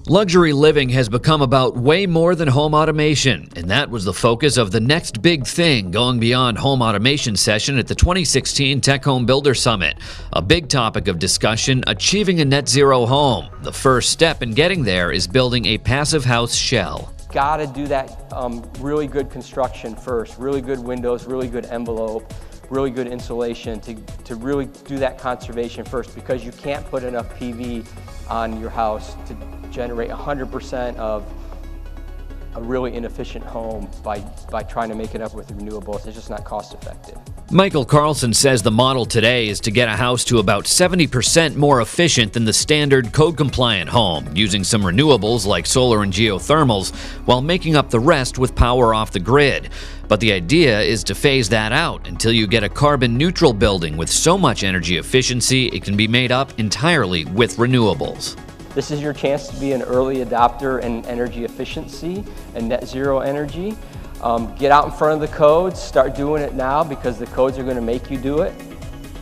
Luxury living has become about way more than home automation, and that was the focus of the next big thing going beyond home automation session at the 2016 TecHome Builder Summit. A big topic of discussion, achieving a net zero home. The first step in getting there is building a passive house shell. Got to do that really good construction first, really good windows, really good envelope, really good insulation to really do that conservation first, because you can't put enough PV on your house to generate 100% of a really inefficient home by trying to make it up with renewables. It's just not cost effective. Michael Carlson says the model today is to get a house to about 70% more efficient than the standard code-compliant home, using some renewables like solar and geothermals, while making up the rest with power off the grid. But the idea is to phase that out until you get a carbon-neutral building with so much energy efficiency it can be made up entirely with renewables. This is your chance to be an early adopter in energy efficiency and net zero energy. Get out in front of the codes, start doing it now, because the codes are going to make you do it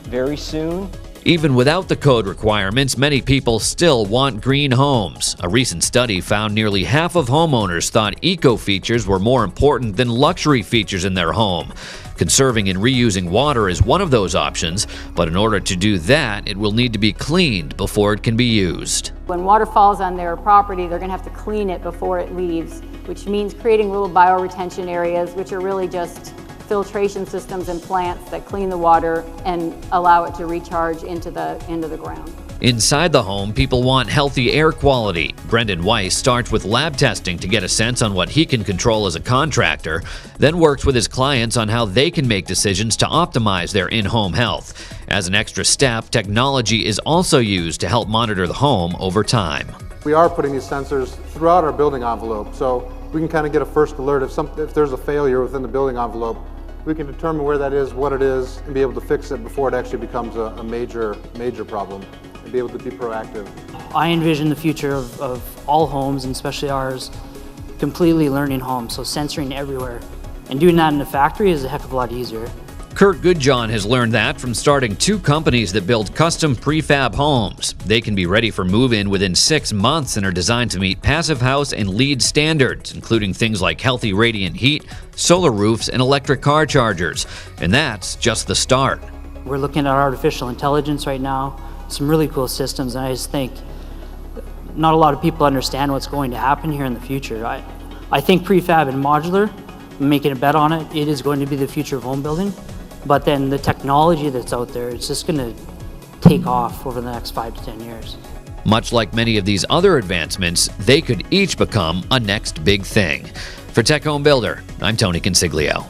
very soon. Even without the code requirements, many people still want green homes. A recent study found nearly half of homeowners thought eco features were more important than luxury features in their home. Conserving and reusing water is one of those options, but in order to do that, it will need to be cleaned before it can be used. When water falls on their property, they're going to have to clean it before it leaves, which means creating little bioretention areas, which are really just filtration systems and plants that clean the water and allow it to recharge into the ground. Inside the home, people want healthy air quality. Brendan Weiss starts with lab testing to get a sense on what he can control as a contractor, then works with his clients on how they can make decisions to optimize their in-home health. As an extra step, technology is also used to help monitor the home over time. We are putting these sensors throughout our building envelope, so we can kind of get a first alert if there's a failure within the building envelope. We can determine where that is, what it is, and be able to fix it before it actually becomes a major problem, and be able to be proactive. I envision the future of all homes, and especially ours, completely learning homes, so sensoring everywhere. And doing that in a factory is a heck of a lot easier. Goodjohn has learned that from starting 2 companies that build custom prefab homes. They can be ready for move-in within 6 months and are designed to meet passive house and LEED standards, including things like healthy radiant heat, solar roofs, and electric car chargers. And that's just the start. We're looking at artificial intelligence right now, some really cool systems, and I just think not a lot of people understand what's going to happen here in the future. I think prefab and modular, I'm making a bet on it, it is going to be the future of home building. But then the technology that's out there, it's just going to take off over the next 5 to 10 years. Much like many of these other advancements, they could each become a next big thing. For TecHome Builder, I'm Tony Consiglio.